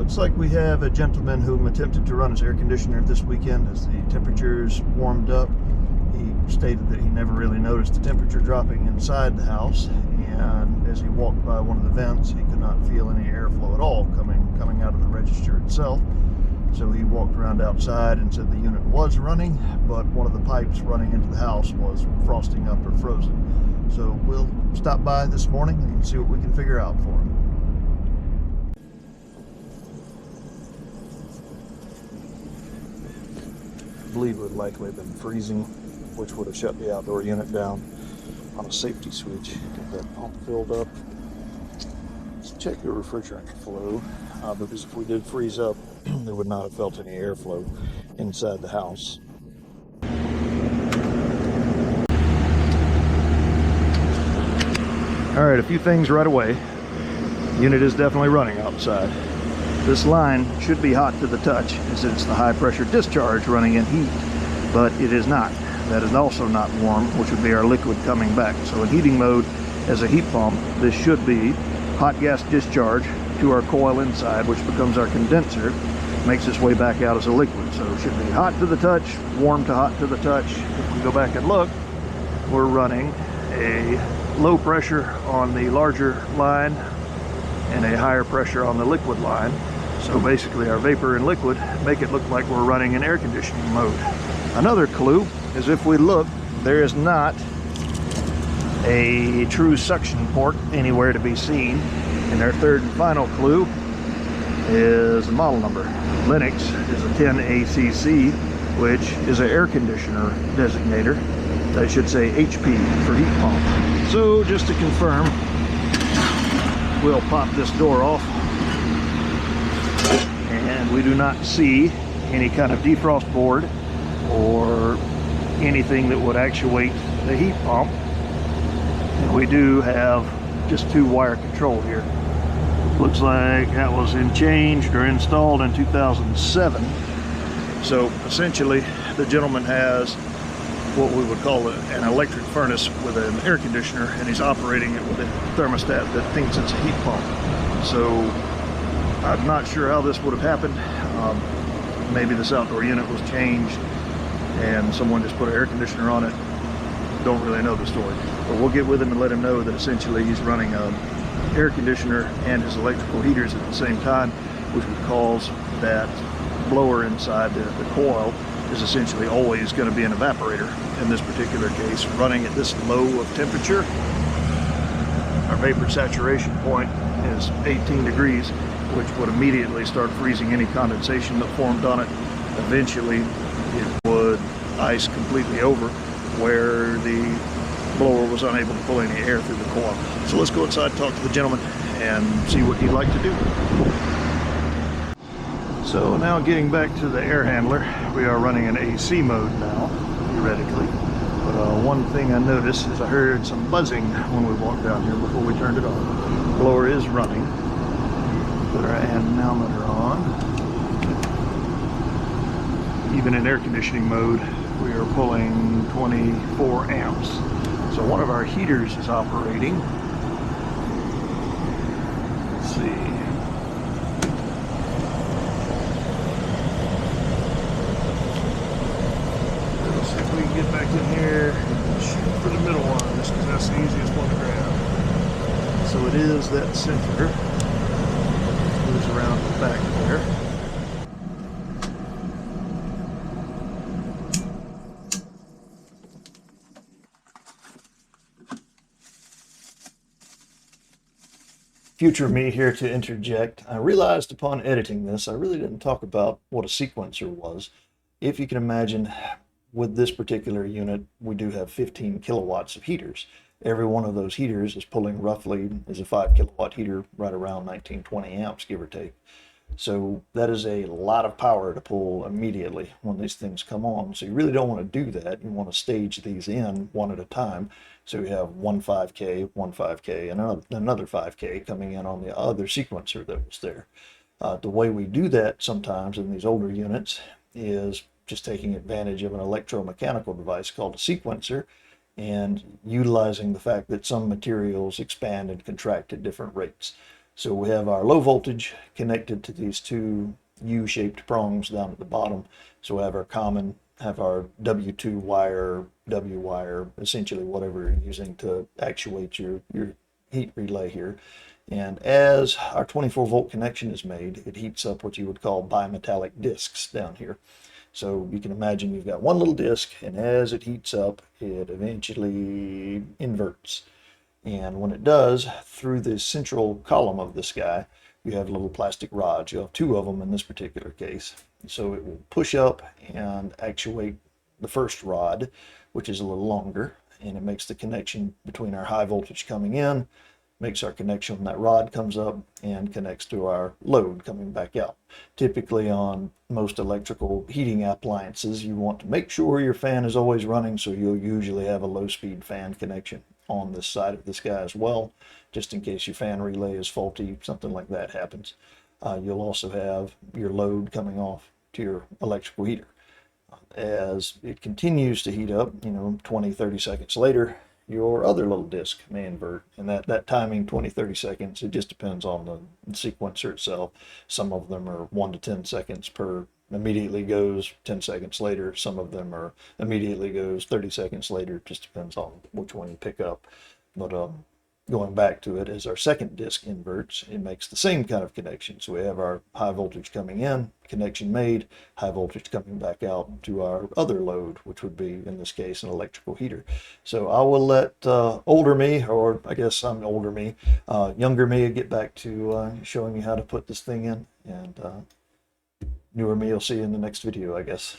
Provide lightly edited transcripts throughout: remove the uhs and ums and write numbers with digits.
Looks like we have a gentleman who attempted to run his air conditioner this weekend as the temperatures warmed up. He stated that he never really noticed the temperature dropping inside the house, and as he walked by one of the vents, he could not feel any airflow at all coming out of the register itself. So he walked around outside and said the unit was running, but one of the pipes running into the house was frosting up or frozen. So we'll stop by this morning and see what we can figure out for him. I believe it would likely have been freezing, which would have shut the outdoor unit down on a safety switch. Get that pump filled up. Let's check the refrigerant flow, because if we did freeze up, they would not have felt any airflow inside the house. All right, a few things right away. Unit is definitely running outside. This line should be hot to the touch, as it's the high pressure discharge running in heat, but it is not. That is also not warm, which would be our liquid coming back. So in heating mode, as a heat pump, this should be hot gas discharge to our coil inside, which becomes our condenser, makes its way back out as a liquid. So it should be hot to the touch, warm to hot to the touch. If we go back and look, we're running a low pressure on the larger line and a higher pressure on the liquid line. So basically our vapor and liquid make it look like we're running in air conditioning mode. Another clue is if we look, there is not a true suction port anywhere to be seen. And our third and final clue is the model number. Linux is a 10ACC, which is an air conditioner designator. That should say HP for heat pump. So just to confirm, we'll pop this door off, and we do not see any kind of defrost board or anything that would actuate the heat pump. And we do have just two wire control here. Looks like that was changed or installed in 2007. So essentially the gentleman has what we would call an electric furnace with an air conditioner, and he's operating it with a thermostat that thinks it's a heat pump. So I'm not sure how this would have happened. Maybe this outdoor unit was changed and someone just put an air conditioner on it. Don't really know the story, but we'll get with him and let him know that essentially he's running an air conditioner and his electrical heaters at the same time, which would cause that blower inside the coil is essentially always going to be an evaporator. In this particular case, running at this low of temperature, our vapor saturation point is 18 degrees, which would immediately start freezing any condensation that formed on it. Eventually it would ice completely over where the blower was unable to pull any air through the coil. So let's go inside and talk to the gentleman and see what he'd like to do. So now getting back to the air handler, we are running in AC mode now, theoretically. But one thing I noticed is I heard some buzzing when we walked down here before we turned it on. Blower is running. Put our anemometer on. Even in air conditioning mode, we are pulling 24 amps. So one of our heaters is operating. Let's see. Let's see if we can get back in here and shoot for the middle one, just because that's the easiest one to grab. So it is that center. Moves around the back there. Future me here to interject. I realized upon editing this, I really didn't talk about what a sequencer was. If you can imagine, with this particular unit, we do have 15 kilowatts of heaters. Every one of those heaters is pulling roughly, is a 5 kilowatt heater, right around 19-20 amps, give or take. So that is a lot of power to pull immediately when these things come on. So you really don't want to do that. You want to stage these in one at a time. So you have one 5K, and another 5K coming in on the other sequencer that was there. The way we do that sometimes in these older units is just taking advantage of an electromechanical device called a sequencer and utilizing the fact that some materials expand and contract at different rates. So we have our low voltage connected to these two U-shaped prongs down at the bottom. So we have our W2 wire, W wire, essentially whatever you're using to actuate your heat relay here. And as our 24 volt connection is made, it heats up what you would call bimetallic discs down here. So you can imagine you've got one little disc, and as it heats up, it eventually inverts. And when it does, through the central column of this guy, you have little plastic rods. You have two of them in this particular case. So it will push up and actuate the first rod, which is a little longer, and it makes the connection between our high voltage coming in, makes our connection when that rod comes up, and connects to our load coming back out. Typically on most electrical heating appliances, you want to make sure your fan is always running, so you'll usually have a low speed fan connection on this side of this guy as well, just in case your fan relay is faulty, something like that happens. You'll also have your load coming off to your electrical heater. As it continues to heat up, 20, 30 seconds later, your other little disc may invert, and that timing, 20, 30 seconds, it just depends on the sequencer itself. Some of them are 1 to 10 seconds per immediately goes, 10 seconds later. Some of them are immediately goes, 30 seconds later. It just depends on which one you pick up. But going back to it, as our second disc inverts, it makes the same kind of connection. So we have our high voltage coming in, connection made, high voltage coming back out to our other load, which would be, in this case, an electrical heater. So I will let older me, or I guess I'm older me, younger me, get back to showing you how to put this thing in. And newer me, you'll see in the next video, I guess.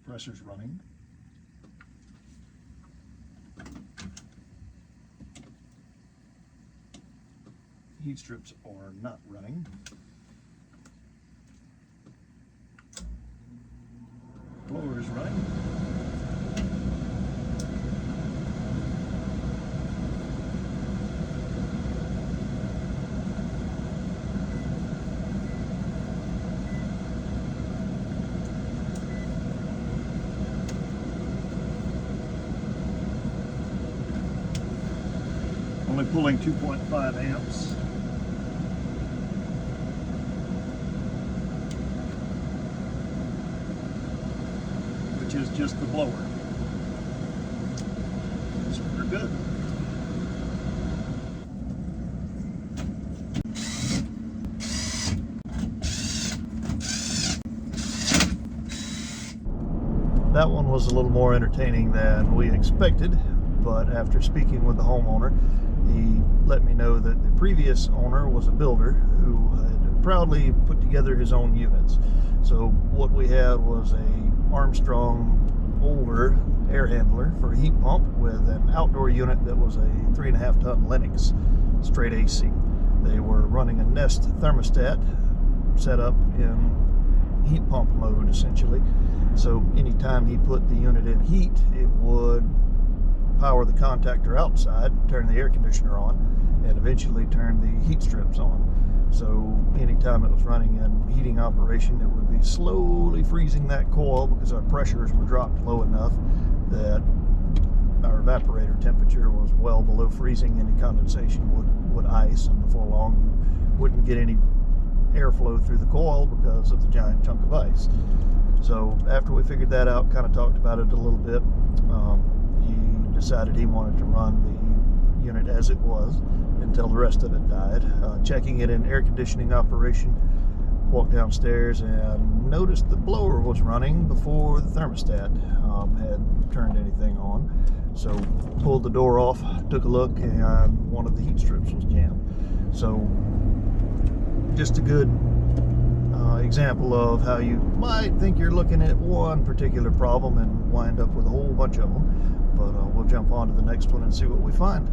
Pressure's running. Heat strips are not running. Blower is running. Only pulling 2.5 amps. Which is just the blower. So we're good. That one was a little more entertaining than we expected, but after speaking with the homeowner, He let me know that the previous owner was a builder who had proudly put together his own units. So what we had was a Armstrong older air handler for a heat pump with an outdoor unit that was a 3.5 ton Lennox straight AC. They were running a Nest thermostat set up in heat pump mode essentially. So anytime he put the unit in heat, it would power the contactor outside, turn the air conditioner on, and eventually turn the heat strips on. So anytime it was running in heating operation, it would be slowly freezing that coil because our pressures were dropped low enough that our evaporator temperature was well below freezing. Any condensation would ice, and before long you wouldn't get any airflow through the coil because of the giant chunk of ice. So after we figured that out, kind of talked about it a little bit, he decided he wanted to run the unit as it was until the rest of it died. Checking it in air conditioning operation, walked downstairs and noticed the blower was running before the thermostat had turned anything on. So pulled the door off, took a look, and one of the heat strips was jammed. So just a good example of how you might think you're looking at one particular problem and wind up with a whole bunch of them. But we'll jump on to the next one and see what we find.